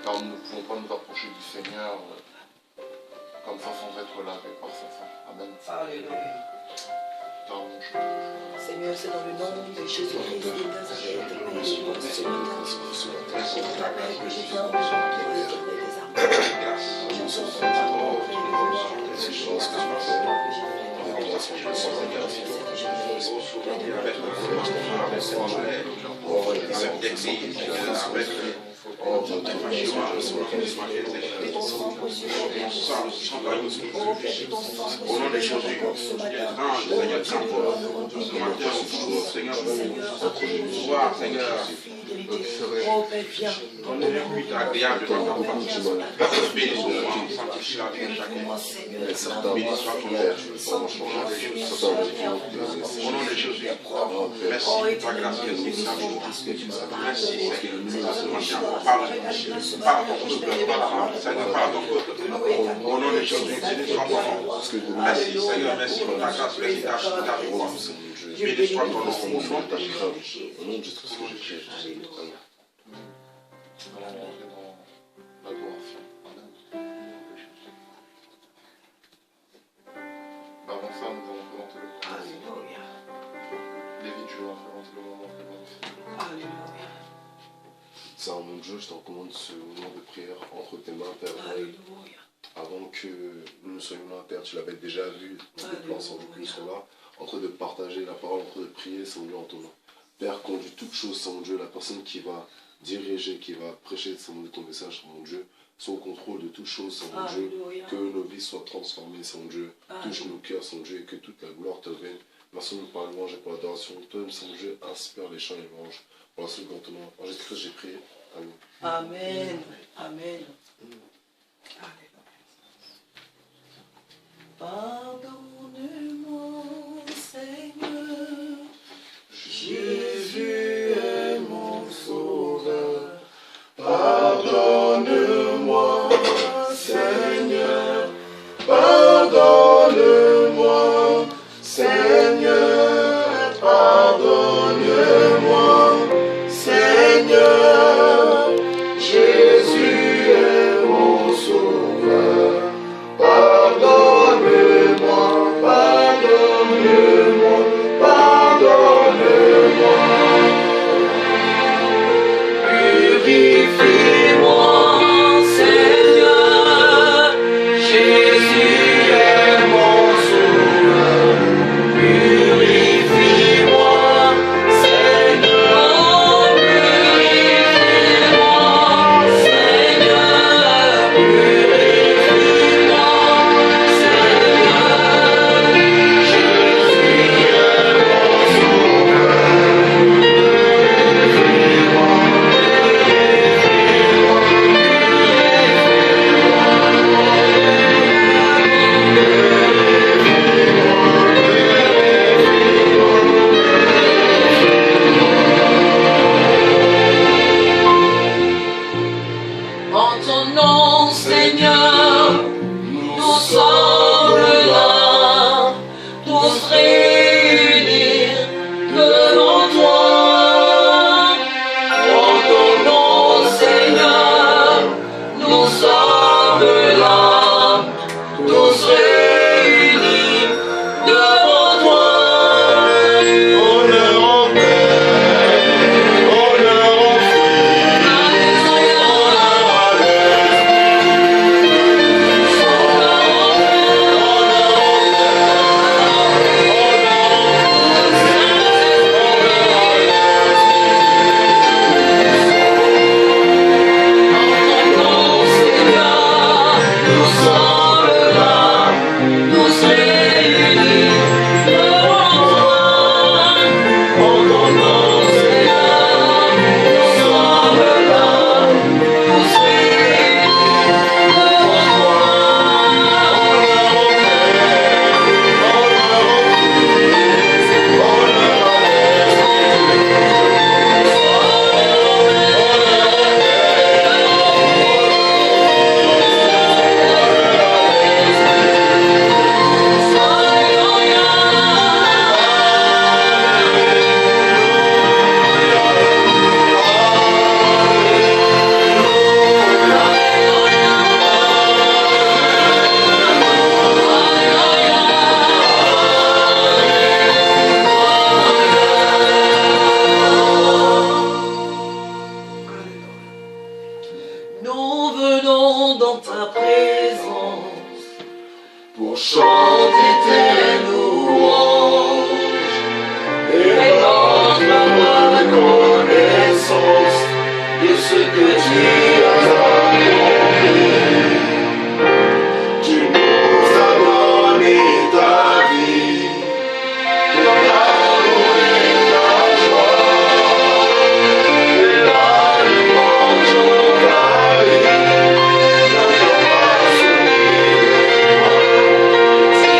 car nous ne pouvons pas nous approcher du Seigneur comme ça sans être lavé par son sang. Amen. Alléluia. Seigneur, c'est dans le nom de Jésus-Christ de Nazareth, Père, ce matin, que je viens devant toi éternel des armées. J'entends ton parole, Père, je pense que tu fais. Oh Père, viens, ton amour agréable de notre enfance. Bénis au moins, sanctifie la vie de chacun. Bénis soit ton Père, au nom de Jésus. Merci pour ta grâce qui est sans merci Seigneur. Parle ton peuple, Seigneur, parle ton peuple. Au nom de Jésus, bénis soit ton nom. Merci Seigneur, merci pour ta grâce, merci ta puissance. Bénis soit ton nom, au nom de Jésus. Au nom de Jésus. Nous allons rentrer dans l'adoration. Amen. Avant ça, nous allons présenter le premier. Alléluia. David, je vais présenter le moment devant le Seigneur. Alléluia. Seigneur mon Dieu, je te recommande ce moment de prière entre tes mains, Père. Alléluia. Avant que nous ne soyons là, Père, tu l'avais déjà vu dans le plan sans que nous soyons là, en train de partager la parole, en train de prier, Seigneur Dieu, en ton nom. Père, conduis toutes choses, Seigneur Dieu, la personne qui va diriger, qui va prêcher, Seigneur Dieu, ton message, Seigneur Dieu, soit au contrôle de toutes choses, Seigneur Dieu, que nos vies soient transformées, Seigneur Dieu, touche nos cœurs, Seigneur Dieu, et que toute la gloire te revienne. Merci pour la louange et pour l'adoration. Toi, Seigneur Dieu, inspire les chants et les louanges. Pour la seule dans ton nom. En Jésus-Christ, j'ai prié. Amen. Amen. Amen. Pardonne-moi, Seigneur, Jésus est mon sauveur. Pardonne-moi, Seigneur, pardonne-moi, Seigneur, pardonne-moi, Seigneur, Jésus est mon sauveur. Pardonne-moi, chanter tes louanges et notre reconnaissance de ce que tu as accompli. Tu nous as donné ta vie, ton amour et ta joie, et là le monde envahi, notre passion et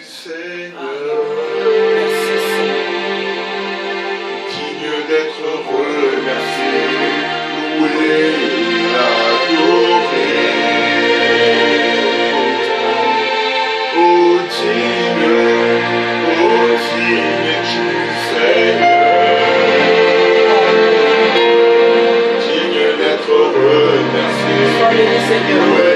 Seigneur, digne d'être remercié, loué, adoré. Oh digne es-tu Seigneur, digne d'être remercié, loué.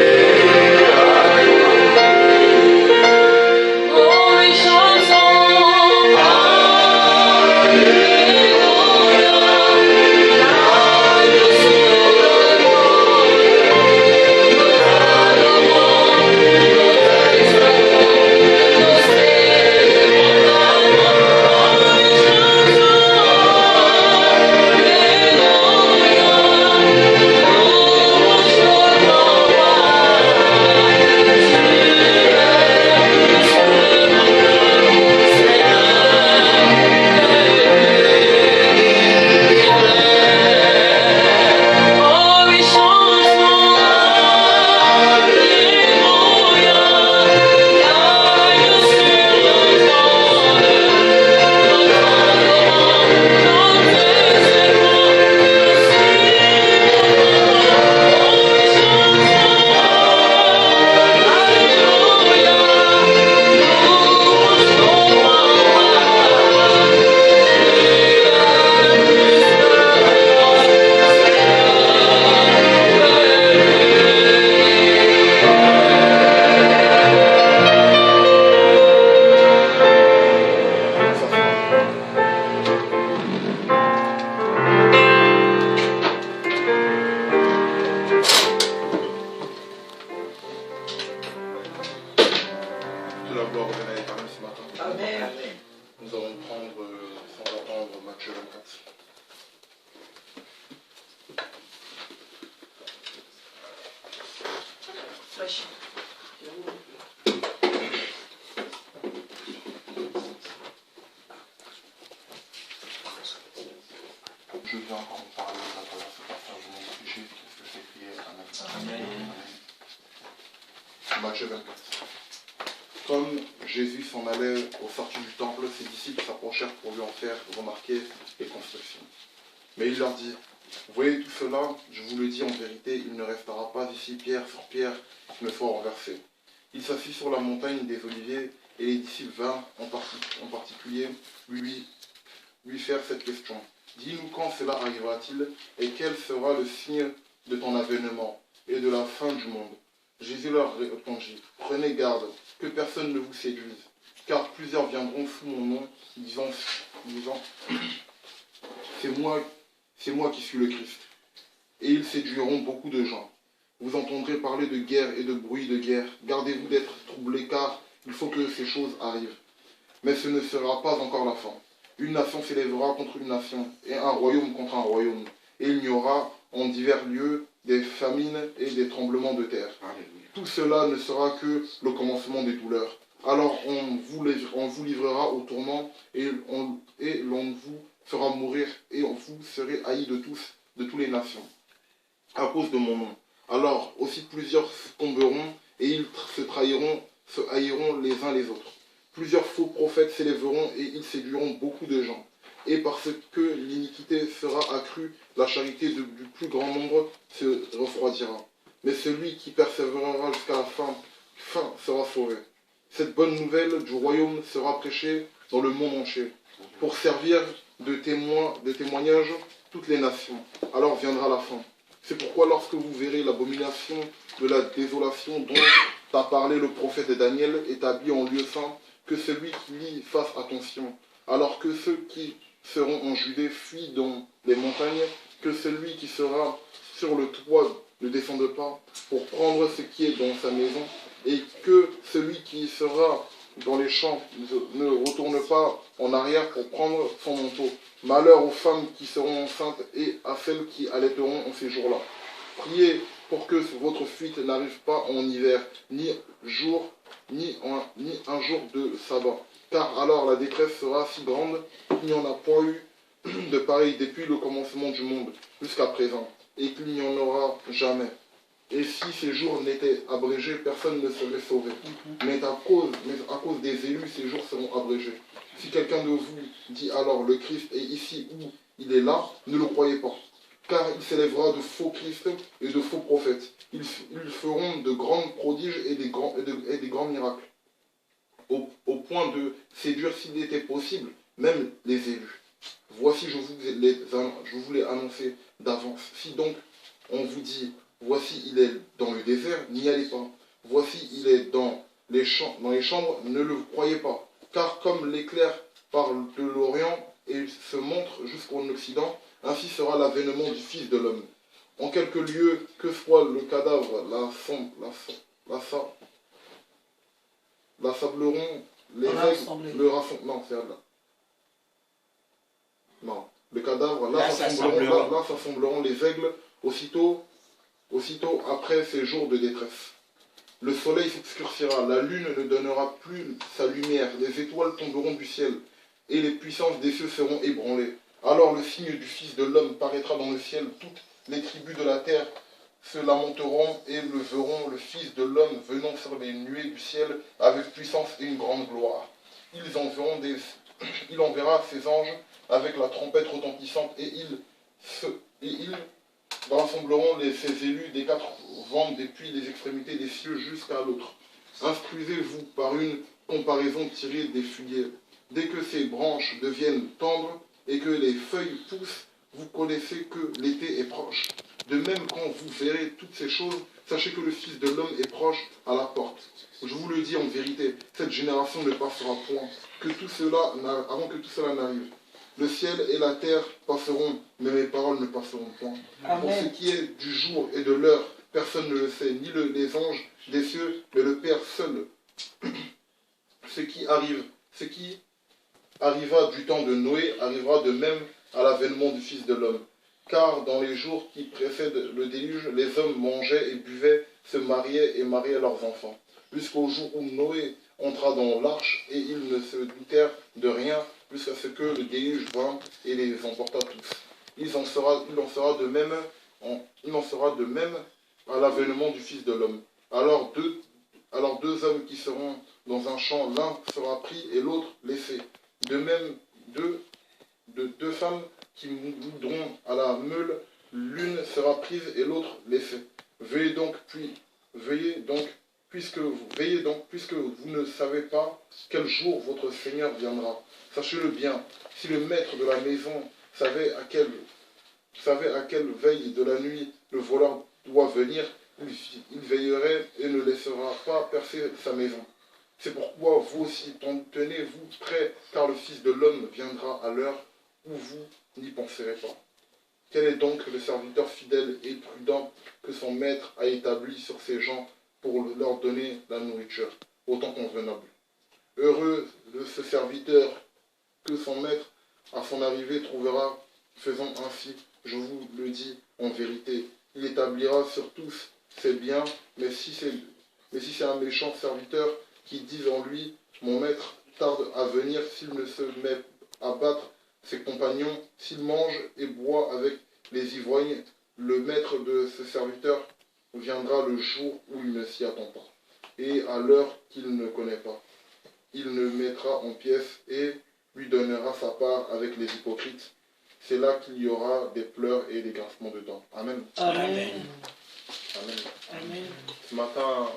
Nous allons prendre sans attendre Matthieu 24. Je viens encore vous parler à travers ce passage de mon péché, qu'est-ce que c'est crié. Amen. Matthieu 24. Comme Jésus s'en allait au sortir du temple, ses disciples s'approchèrent pour lui en faire remarquer les constructions. Mais il leur dit, « Voyez tout cela, je vous le dis en vérité, il ne restera pas ici pierre sur pierre qui ne soit renversée. » Il s'assit sur la montagne des Oliviers et les disciples vinrent en particulier lui faire cette question. « Dis-nous quand cela arrivera-t-il et quel sera le signe de ton avènement et de la fin du monde ?» Jésus leur répondit, « Prenez garde, que personne ne vous séduise, car plusieurs viendront sous mon nom, disant c'est moi qui suis le Christ. Et ils séduiront beaucoup de gens. Vous entendrez parler de guerre et de bruit de guerre. Gardez-vous d'être troublés, car il faut que ces choses arrivent. Mais ce ne sera pas encore la fin. Une nation s'élèvera contre une nation, et un royaume contre un royaume. Et il y aura en divers lieux des famines et des tremblements de terre. Tout cela ne sera que le commencement des douleurs. Alors on vous livrera au tourment et l'on vous fera mourir et vous serez haïs de toutes les nations à cause de mon nom. Alors aussi plusieurs tomberont et ils se haïront les uns les autres. Plusieurs faux prophètes s'élèveront et ils séduiront beaucoup de gens. Et parce que l'iniquité sera accrue, la charité du plus grand nombre se refroidira. Mais celui qui persévérera jusqu'à la fin sera sauvé. Cette bonne nouvelle du royaume sera prêchée dans le monde entier, pour servir de témoignage toutes les nations. Alors viendra la fin. C'est pourquoi lorsque vous verrez l'abomination de la désolation dont a parlé le prophète Daniel, établi en lieu saint, que celui qui lit fasse attention, alors que ceux qui seront en Judée fuient dans les montagnes, que celui qui sera sur le toit ne descende pas pour prendre ce qui est dans sa maison, et que celui qui sera dans les champs ne retourne pas en arrière pour prendre son manteau. Malheur aux femmes qui seront enceintes et à celles qui allaiteront en ces jours-là. Priez pour que votre fuite n'arrive pas en hiver, ni un jour de sabbat. Car alors la détresse sera si grande qu'il n'y en a point eu de pareil depuis le commencement du monde jusqu'à présent, et qu'il n'y en aura jamais. Et si ces jours n'étaient abrégés, personne ne serait sauvé. Mais à cause des élus, ces jours seront abrégés. Si quelqu'un de vous dit alors le Christ est ici ou il est là, ne le croyez pas. Car il s'élèvera de faux Christ et de faux prophètes. Ils feront de grands prodiges et des grands miracles. Au point de séduire, s'il était possible, même les élus. Voici, je vous l'ai annoncé d'avance. Si donc on vous dit, voici, il est dans le désert, n'y allez pas. Voici, il est dans les chambres, ne le croyez pas. Car comme l'éclair parle de l'Orient et se montre jusqu'au Occident, ainsi sera l'avènement du Fils de l'homme. En quelques lieux, que soit le cadavre, l'assembleront les règles, le rassemblement, c'est là. Non, le cadavre, là s'assembleront les aigles, aussitôt après ces jours de détresse. Le soleil s'obscurcira, la lune ne donnera plus sa lumière, les étoiles tomberont du ciel, et les puissances des cieux seront ébranlées. Alors le signe du Fils de l'homme paraîtra dans le ciel, toutes les tribus de la terre se lamenteront et le verront, le Fils de l'homme venant sur les nuées du ciel avec puissance et une grande gloire. Il enverra ses anges avec la trompette retentissante et ils rassembleront ses élus des quatre vents depuis les extrémités des cieux jusqu'à l'autre. Instruisez-vous par une comparaison tirée des figuiers. Dès que ces branches deviennent tendres et que les feuilles poussent, vous connaissez que l'été est proche. De même, quand vous verrez toutes ces choses, sachez que le Fils de l'homme est proche à la porte. Je vous le dis en vérité, cette génération ne passera point, avant que tout cela n'arrive. Le ciel et la terre passeront, mais mes paroles ne passeront point. Amen. Pour ce qui est du jour et de l'heure, personne ne le sait, ni les anges des cieux, mais le Père seul. Ce qui arriva du temps de Noé arrivera de même à l'avènement du Fils de l'homme. Car dans les jours qui précèdent le déluge, les hommes mangeaient et buvaient, se mariaient et mariaient leurs enfants. Jusqu'au jour où Noé entra dans l'arche, et ils ne se doutèrent de rien, jusqu'à ce que le déluge vint et les emporta tous. Il en sera de même à l'avènement du Fils de l'homme. Alors deux hommes qui seront dans un champ, l'un sera pris et l'autre laissé. De même, deux femmes qui moudront à la meule, l'une sera prise et l'autre laissée. Veillez donc, puisque vous ne savez pas quel jour votre Seigneur viendra. Sachez-le bien, si le maître de la maison savait à quelle veille de la nuit le voleur doit venir, il veillerait et ne laissera pas percer sa maison. C'est pourquoi vous aussi, tenez-vous prêts, car le Fils de l'homme viendra à l'heure où vous n'y penserez pas. Quel est donc le serviteur fidèle et prudent que son maître a établi sur ses gens pour leur donner la nourriture, au temps convenable? Heureux de ce serviteur que son maître, à son arrivée, trouvera faisant ainsi. Je vous le dis en vérité, il établira sur tous ses biens, mais si c'est un méchant serviteur qui dit en lui, mon maître tarde à venir, s'il ne se met à battre ses compagnons, s'il mange et boit avec les ivrognes, le maître de ce serviteur viendra le jour où il ne s'y attend pas, et à l'heure qu'il ne connaît pas. Il le mettra en pièces et lui donnera sa part avec les hypocrites. C'est là qu'il y aura des pleurs et des grincements de dents. Amen. Amen. Amen. Amen. Ce matin,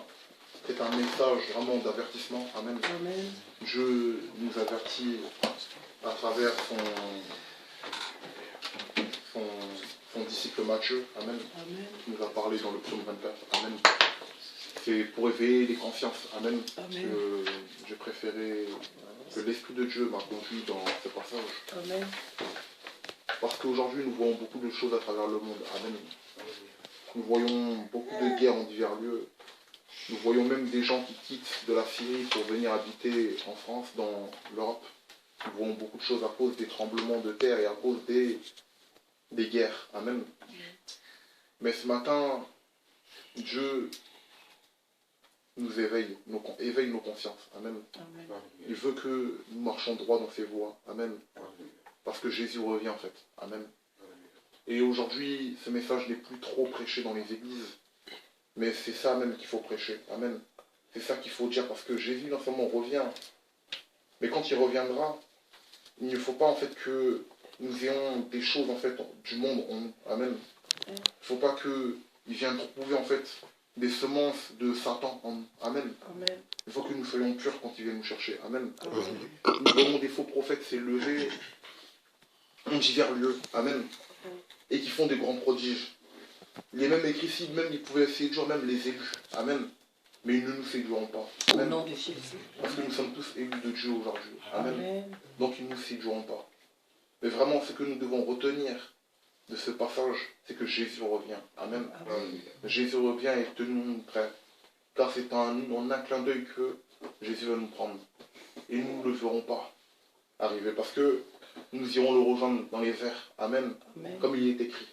c'est un message vraiment d'avertissement. Amen. Amen. Dieu nous avertit à travers son disciple Matthieu. Amen. Amen. Qui nous a parlé dans le psaume 24. Amen. C'est pour éveiller les consciences. Amen. Amen. Que j'ai préféré que l'Esprit de Dieu m'a conduit dans ce passage. Amen. Parce qu'aujourd'hui, nous voyons beaucoup de choses à travers le monde. Amen. Nous voyons beaucoup de guerres en divers lieux. Nous voyons même des gens qui quittent de la Syrie pour venir habiter en France, dans l'Europe. Nous voyons beaucoup de choses à cause des tremblements de terre et à cause des guerres. Amen. Mais ce matin, Dieu nous éveille nos consciences. Amen. Amen. Il veut que nous marchions droit dans ses voies. Amen. Parce que Jésus revient en fait. Amen. Et aujourd'hui, ce message n'est plus trop prêché dans les églises. Mais c'est ça même qu'il faut prêcher. Amen. C'est ça qu'il faut dire parce que Jésus, non seulement revient, mais quand il reviendra, il ne faut pas en fait que nous ayons des choses en fait du monde en nous. Amen. Il ne faut pas qu'il vienne trouver en fait des semences de Satan en nous. Amen. Amen. Il faut que nous soyons purs quand il vient nous chercher. Amen. Nous voyons des faux prophètes s'élever en divers lieux. Amen. Et qui font des grands prodiges. Il est même écrit ici, même ils pouvaient séduire même les élus. Amen. Mais ils ne nous séduiront pas. Au Amen. nom de Jésus. Parce que nous sommes tous élus de Dieu aujourd'hui. Amen. Amen. Donc ils ne nous séduiront pas. Mais vraiment, ce que nous devons retenir de ce passage, c'est que Jésus revient. Amen. Amen. Jésus revient et tenons-nous prêts. Car c'est en un clin d'œil que Jésus va nous prendre. Et nous ne le verrons pas arriver. Parce que nous irons le rejoindre dans les airs. Amen. Amen. Comme il est écrit.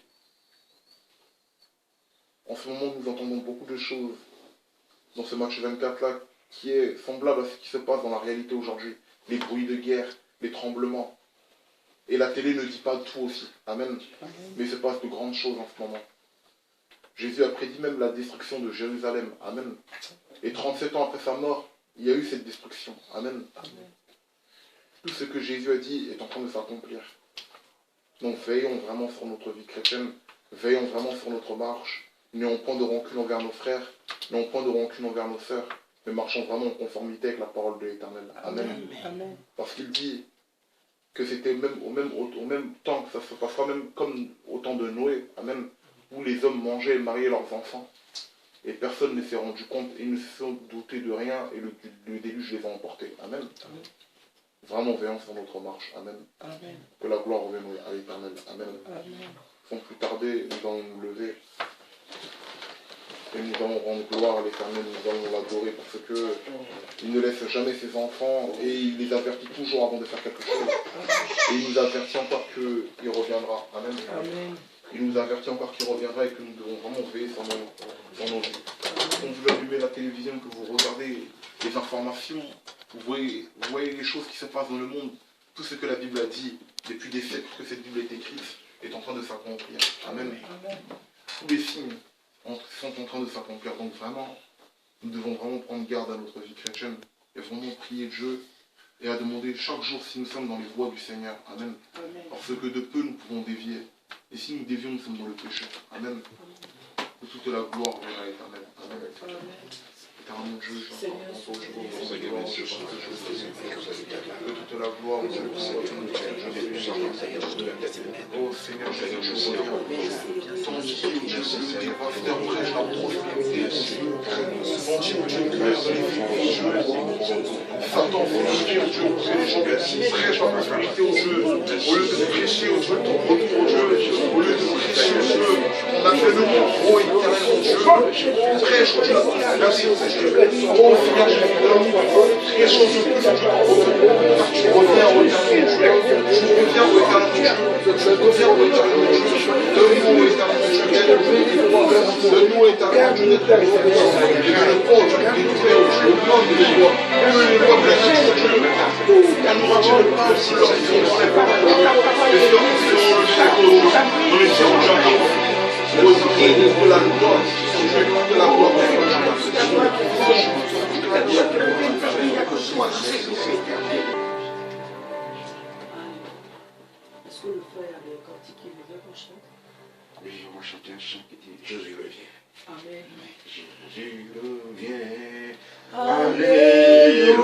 En ce moment, nous entendons beaucoup de choses dans ce match 24-là qui est semblable à ce qui se passe dans la réalité aujourd'hui. Les bruits de guerre, les tremblements. Et la télé ne dit pas tout aussi. Amen. Amen. Mais il se passe de grandes choses en ce moment. Jésus a prédit même la destruction de Jérusalem. Amen. Et 37 ans après sa mort, il y a eu cette destruction. Amen. Amen. Tout ce que Jésus a dit est en train de s'accomplir. Donc veillons vraiment sur notre vie chrétienne. Veillons vraiment sur notre marche. N'ayons point de rancune envers nos frères. N'ayons point de rancune envers nos sœurs. Mais marchons vraiment en conformité avec la parole de l'Éternel. Amen. Amen. Parce qu'il dit que c'était même au même temps que ça se passera même comme au temps de Noé. Amen. Où les hommes mangeaient et mariaient leurs enfants. Et personne ne s'est rendu compte, ils ne se sont doutés de rien et le déluge les a emportés. Amen. Amen. Vraiment veillons sur notre marche. Amen. Amen. Que la gloire revienne à l'Éternel. Amen. Amen. Sans plus tarder, nous allons nous lever. Et nous allons rendre gloire à l'Éternel, nous allons l'adorer parce que il ne laisse jamais ses enfants et il les avertit toujours avant de faire quelque chose. Et il nous avertit encore qu'il reviendra. Amen. Amen. Il nous avertit encore qu'il reviendra et que nous devons vraiment veiller sur nos vies. Quand vous allumez la télévision, que vous regardez les informations, vous voyez les choses qui se passent dans le monde. Tout ce que la Bible a dit depuis des siècles que cette Bible est écrite est en train de s'accomplir. Amen. Amen. Tous les signes sont en train de s'accomplir. Donc vraiment, nous devons vraiment prendre garde à notre vie chrétienne et vraiment prier Dieu et à demander chaque jour si nous sommes dans les voies du Seigneur. Amen. Amen. Parce que de peu nous pouvons dévier. Et si nous dévions, nous sommes dans le péché. Amen. Que toute la gloire vienne à l'Éternel. Amen. Amen. Éternel Dieu, Seigneur, que toute la gloire vienne à Oh Seigneur Jésus, je reviens. Ton Dieu, Dieu, c'est pasteur, prêche la prospérité. Ton Dieu, Satan, Dieu, prêche la prospérité au Dieu. Au lieu de prêcher au Dieu, ton retour au Dieu. Au lieu de prêcher au Dieu, on appelle le monde. Oh éternel mon Dieu, prêche au Dieu la prospérité. Oh Seigneur Jésus, prêche au Dieu plus que car tu reviens au éternel mon Dieu. Tu reviens au éternel mon Dieu. Tu reviens au éternel mon Dieu. Donne-nous au éternel mon Dieu. Donne-nous au éternel mon Dieu d'être et que le pont Dieu qui nous fait au Dieu, au nom de toi. Que les lois de la nature Dieu, qu'elle nous retire pas aussi l'horizon dans les paroles. Et que nous serons le chèque au jour. Nous les serons jamais. Oh Dieu, de la gloire. Dieu, de la gloire. Est-ce que le frère a des cantiques qu'il veut qu'on chante? Oui, on va chanter un chant qui dit Jésus revient. Amen. Jésus revient. Alléluia,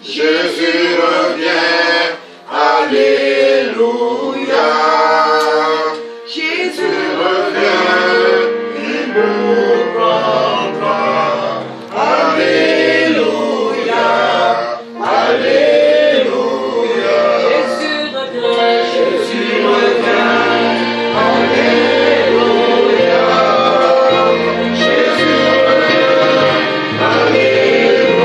Jésus revient, Alléluia, Jésus revient, il nous prendra, Alléluia, Alléluia, Jésus revient. Jésus revient, Alléluia, Jésus revient, Alléluia.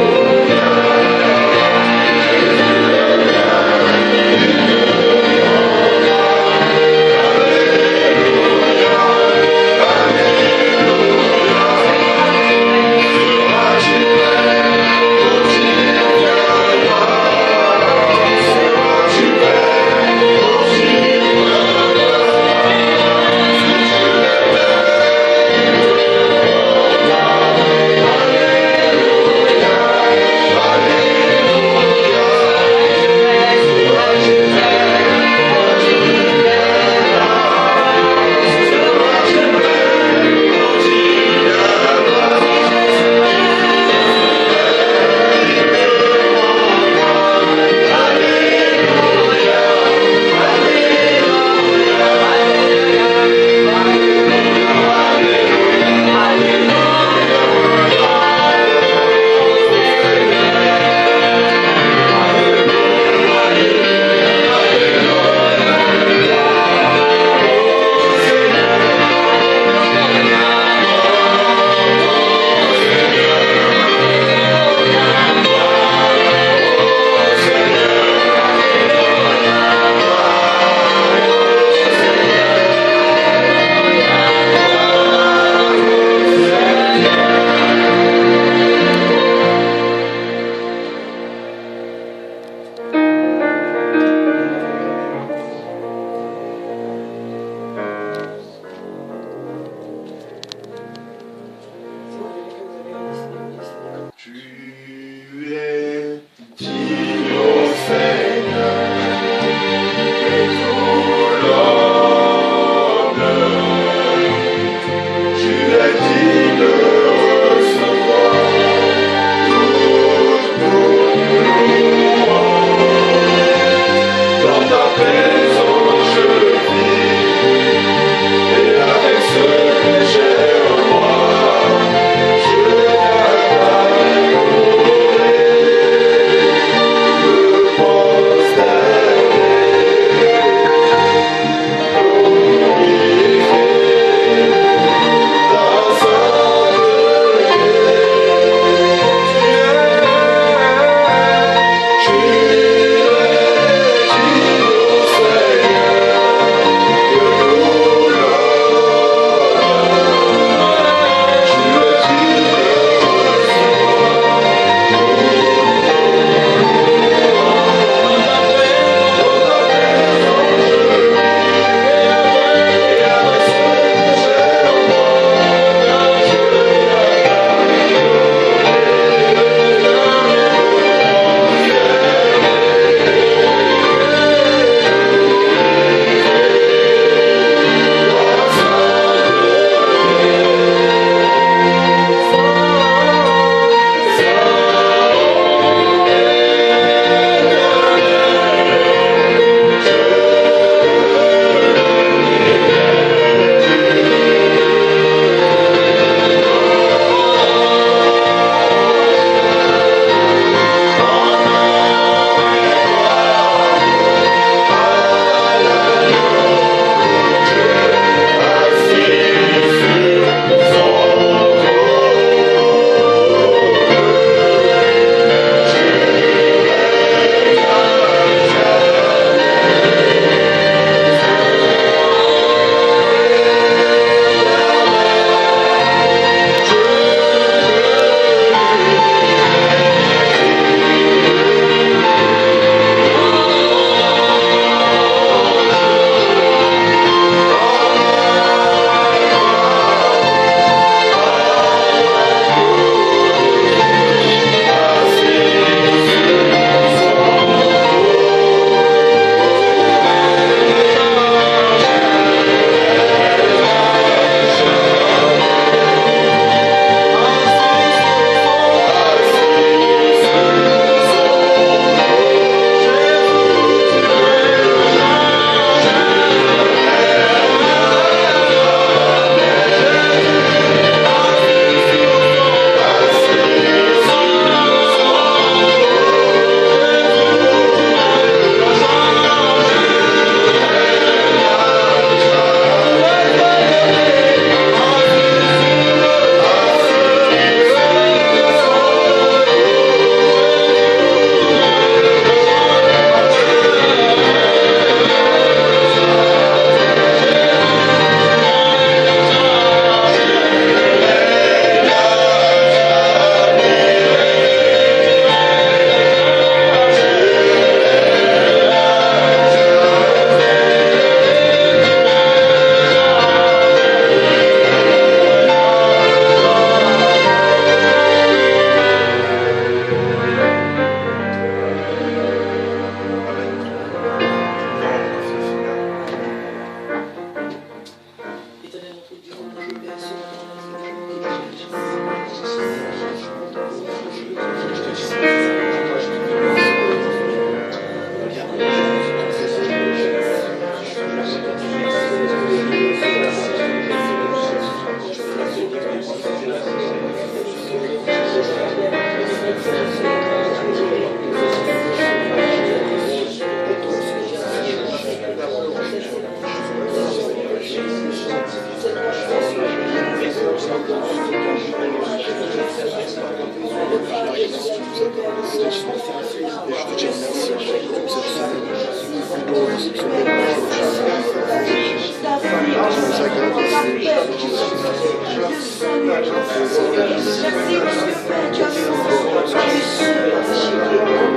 es digne, ô Seigneur, et tout l'honneur. Tu es digne de recevoir toute louange. Dans ta présence je vis, et avec ce que j'ai en moi, je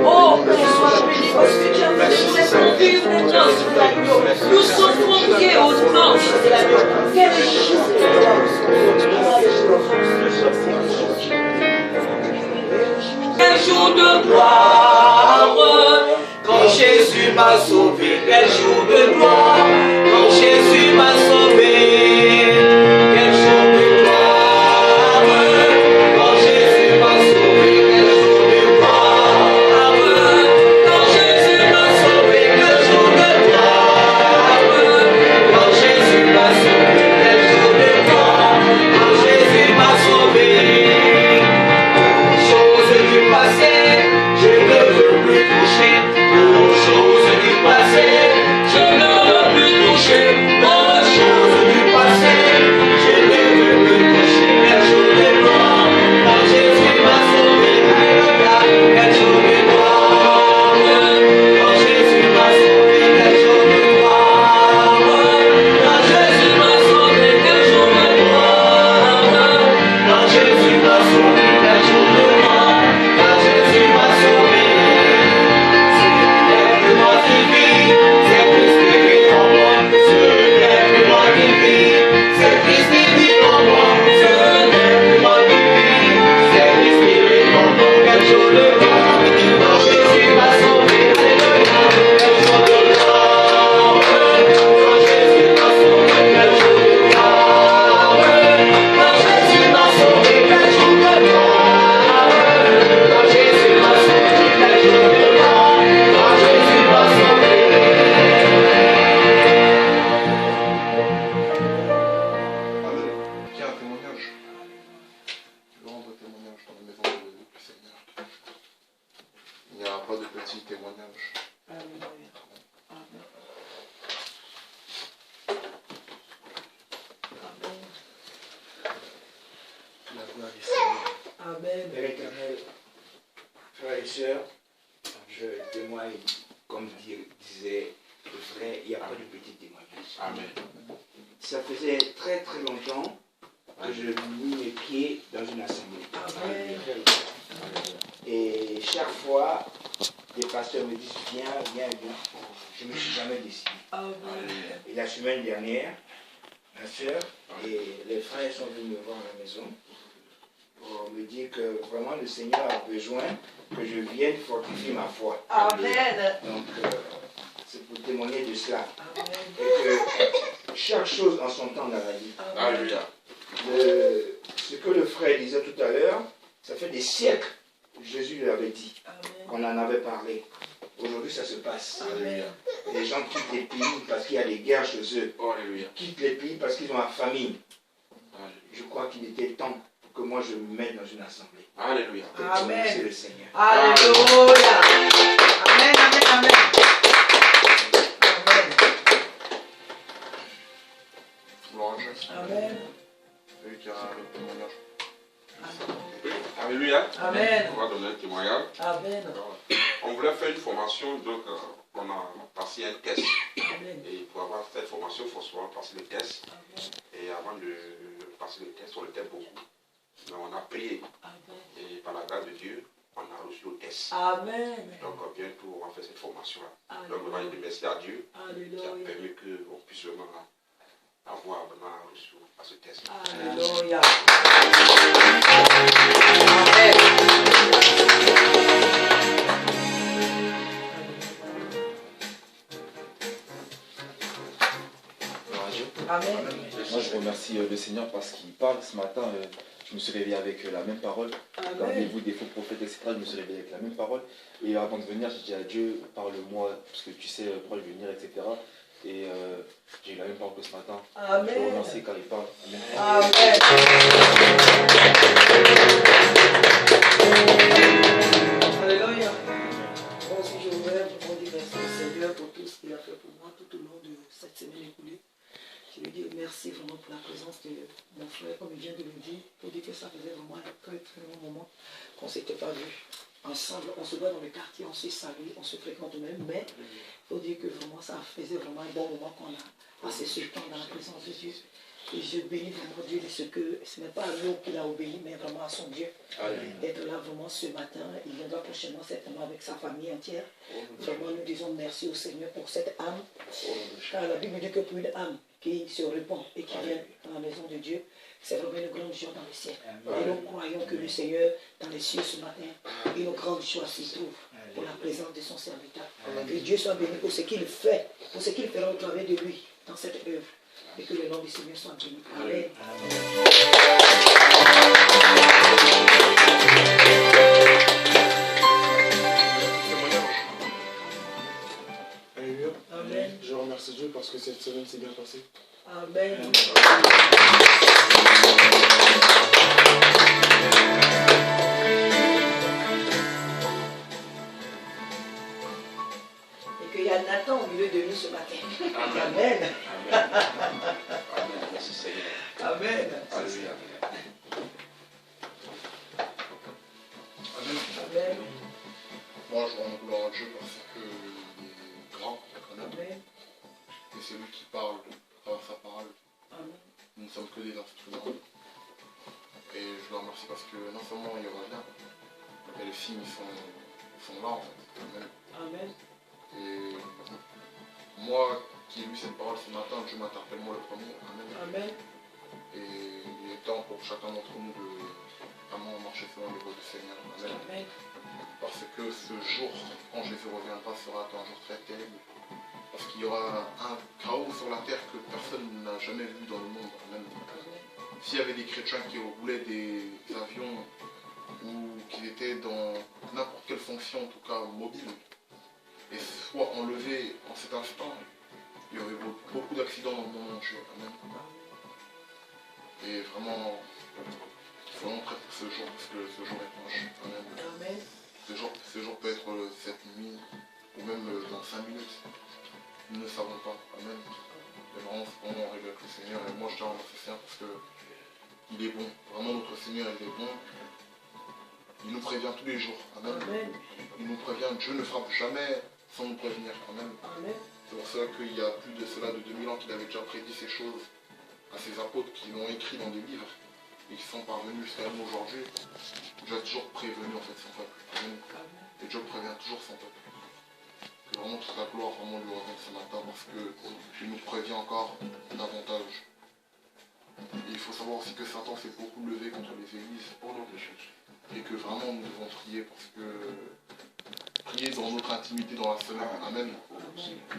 Oh, Père, sois béni parce que tu as fait cette vivre des noces de l'agneau. Nous sommes conviés aux noces de l'agneau. Quel jour de gloire. Un jour de gloire. Quand Jésus m'a sauvé, quel jour de gloire. Quand Jésus m'a sauvé, quel jour de gloire. Quand Jésus m'a sauvé, quel jour de gloire. Quand Jésus m'a sauvé, quel jour de gloire. Quand Jésus m'a sauvé, quel jour de gloire. Quand Jésus m'a sauvé, choses du passé, je ne veux plus toucher. Aux choses du passé, je ne veux plus toucher. Aux choses du passé, je ne veux plus toucher. Quel jour de gloire, quand Jésus m'a sauvé. Alléluia, quel jour de gloire. Quand Jésus m'a sauvé, quel jour de gloire. Quand Jésus m'a sauvé, quel jour de gloire. Quand Jésus m'a sauvé, quel jour de gloire. Quand Jésus m'a sauvé. C'est moi qui vis, c'est Christ qui vit en moi. Ce n'est plus moi qui vis, c'est Christ qui vit en moi. Ce n'est plus moi qui vis, c'est Christ qui vit en moi. Quel jour de gloire, quand Jésus m'a sauvé. Alléluia, quel jour de gloire. Quand Jésus m'a sauvé, quel jour de gloire. Quand Jésus m'a sauvé, quel jour de gloire. Quand Jésus m'a sauvé, quel jour de gloire. Quand Jésus m'a sauvé. Amen. Qui a un témoignage? Je vais rendre témoignage dans la maison du Seigneur. Il n'y a pas de petit témoignage. La gloire du Seigneur. Amen. Père éternel, frères et sœurs, je témoigne, comme disait le frère, il n'y a pas de petit témoignage. Amen. Ça faisait très très longtemps que je mis mes pieds dans une assemblée. Amen. Et chaque fois, des pasteurs me disent viens, viens, viens. Je ne me suis jamais décidé. Amen. Et la semaine dernière, ma soeur et les frères sont venus me voir à la maison pour me dire que vraiment le Seigneur a besoin que je vienne fortifier ma foi. Amen. Donc, c'est pour témoigner de cela. Amen. Et que chaque chose en son temps dans la vie. Alléluia. Ce que le frère disait tout à l'heure, ça fait des siècles que Jésus lui avait dit, Amen. qu'on en avait parlé. Aujourd'hui, ça se passe. Amen. Les gens quittent les pays parce qu'il y a des guerres chez eux. Oh, alléluia. Ils quittent les pays parce qu'ils ont la famine. Alléluia. Je crois qu'il était temps que moi je me mette dans une assemblée. Alléluia. Pour Amen. remercier le Seigneur. Alléluia. Amen, amen, amen. Gloire à Jésus. Amen. Celui qui a le témoignage. Alléluia. Amen. On va donner un témoignage. Amen. Alors, on voulait faire une formation, donc on a passé un test. Amen. Et pour avoir cette formation, il faut souvent passer le test. Et avant de passer le test, on était beaucoup. Mais on a prié. Amen. Et par la grâce de Dieu, on a reçu le test. Amen. Donc bientôt, on va faire cette formation-là. Donc on va Alléluia. remercier à Dieu qui a Alléluia. permis qu'on puisse vraiment avoir vraiment reçu à ce test. Alléluia. Amen. Amen. Moi, je remercie le Seigneur parce qu'il parle. Ce matin, je me suis réveillé avec la même parole. Gardez-vous des faux prophètes, etc. Je me suis réveillé avec la même parole. Et avant de venir, j'ai dit à Dieu, parle-moi, parce que tu sais pourquoi je vais venir, etc. Et j'ai eu la même parole que ce matin. Amen. Je le remercie car il parle. Amen. Alléluia. Moi aussi, je voudrais vous dire merci au Seigneur pour tout ce qu'il a fait pour moi tout au long de cette semaine écoulée. Je veux dire merci vraiment pour la présence de mon frère, comme il vient de le dire, pour dire que ça faisait vraiment un très très long moment qu'on ne s'était pas vu ensemble. On se voit dans le quartier, on se salue, on se fréquente même, mais il faut dire que vraiment ça faisait vraiment un bon moment qu'on a passé ce temps dans la présence de Dieu. Et je bénis vraiment Dieu de ce que ce n'est pas à nous qu'il a obéi, mais vraiment à son Dieu. D'être là vraiment ce matin. Il viendra prochainement certainement avec sa famille entière. Vraiment, nous disons merci au Seigneur pour cette âme. Car la Bible dit que pour une âme qui se répand et qui vient dans la maison de Dieu, c'est vraiment une grande joie dans le ciel. Et nous croyons que le Seigneur, dans les cieux ce matin, une grande joie s'y trouve pour la présence de son serviteur. Que Dieu soit béni pour ce qu'il fait, pour ce qu'il fera au travers de lui dans cette œuvre. Et que le nom du Seigneur soit béni. Amen. Alléluia. Amen. Je remercie Dieu parce que cette semaine s'est bien passée. Amen. Et qu'il y a Nathan au milieu de nous ce matin. Amen. Amen. Amen. Merci Seigneur. Amen. Alléluia. Amen. Amen. Moi, je rends gloire à Dieu parce qu'il est grand, quand même. Amen. Et c'est lui qui parle par sa parole. Amen. Nous ne sommes que des instruments. Et je le remercie parce que non seulement il revient, mais les signes sont là en fait. Amen. Amen. Et moi qui ai lu cette parole ce matin, Dieu m'interpelle moi le premier. Amen. Amen. Et il est temps pour chacun d'entre nous de vraiment marcher selon les voies du Seigneur. Amen. Amen. Parce que ce jour, quand Jésus reviendra, sera un jour très terrible. Parce qu'il y aura un chaos sur la terre que personne n'a jamais vu dans le monde. Amen. S'il y avait des chrétiens qui roulaient des avions ou qui étaient dans n'importe quelle fonction, en tout cas mobile, et soit enlevés en cet instant, il y aurait beaucoup d'accidents dans le monde entier. Amen. Et vraiment, il faut vraiment prêt pour ce jour, parce que ce jour est proche. Amen. Amen. Ce jour peut être cette nuit, ou même dans 5 minutes. Nous ne savons pas. Amen. Et vraiment, c'est vraiment arrivé avec le Seigneur. Et moi, je tiens à remercier le Seigneur parce que il est bon. Vraiment, notre Seigneur, il est bon. Il nous prévient tous les jours. Amen. Amen. Il nous prévient. Dieu ne frappe jamais sans nous prévenir. Amen. Amen. C'est pour cela qu'il y a plus de cela de 2000 ans qu'il avait déjà prédit ces choses à ses apôtres qui l'ont écrit dans des livres et qui sont parvenus jusqu'à nous aujourd'hui. Dieu a toujours prévenu en fait son peuple. Amen. Et Dieu prévient toujours son peuple. Que vraiment toute la gloire vraiment lui revient ce matin parce qu'il nous prévient encore davantage. Et il faut savoir aussi que Satan s'est beaucoup levé contre les églises au nom de Jésus. Et que vraiment nous devons prier parce que prier dans notre intimité dans la semaine. Amen.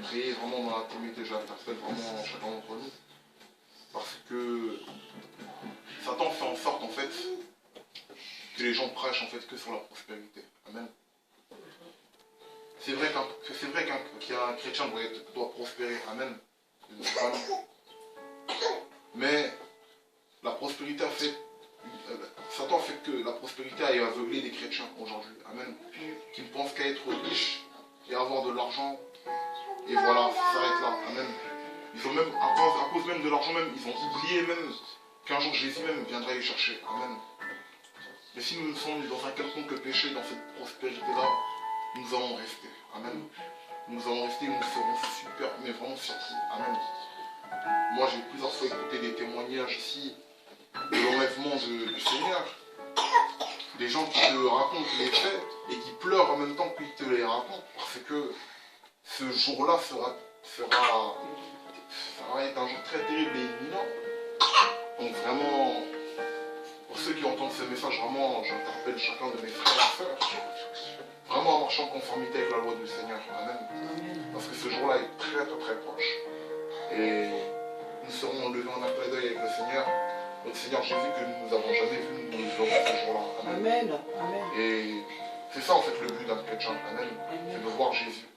Prier vraiment dans l'intimité, j'interpelle vraiment chacun d'entre nous. Parce que Satan fait en sorte en fait que les gens prêchent en fait que sur la prospérité. Amen. C'est vrai qu'un chrétien doit prospérer. Amen. Mais la prospérité a fait... Satan fait que la prospérité a aveuglé les chrétiens aujourd'hui. Amen. Qui ne pensent qu'à être riches et avoir de l'argent. Et voilà, ça s'arrête là. Amen. Ils ont même, à cause même de l'argent même, ils ont oublié même qu'un jour Jésus même viendra les chercher. Amen. Mais si nous sommes dans un quelconque péché, dans cette prospérité-là, nous allons rester. Amen. Nous allons rester, nous serons super, mais vraiment surpris. Amen. Moi, j'ai plusieurs fois écouté des témoignages ici de l'enlèvement du Seigneur. Des gens qui te racontent les faits et qui pleurent en même temps qu'ils te les racontent. Parce que ce jour-là ça va être un jour très terrible et imminent. Donc vraiment, pour ceux qui entendent ce message, vraiment, j'interpelle chacun de mes frères et sœurs. Vraiment en marchant en conformité avec la loi du Seigneur. Amen. Parce que ce jour-là est très très très proche. Et nous serons levés en un clin d'œil avec le Seigneur. Notre Seigneur Jésus que nous n'avons jamais vu, nous verrons ce jour-là. Amen. Amen. Amen. Et c'est ça en fait le but d'un chrétien. Amen. C'est de voir Jésus.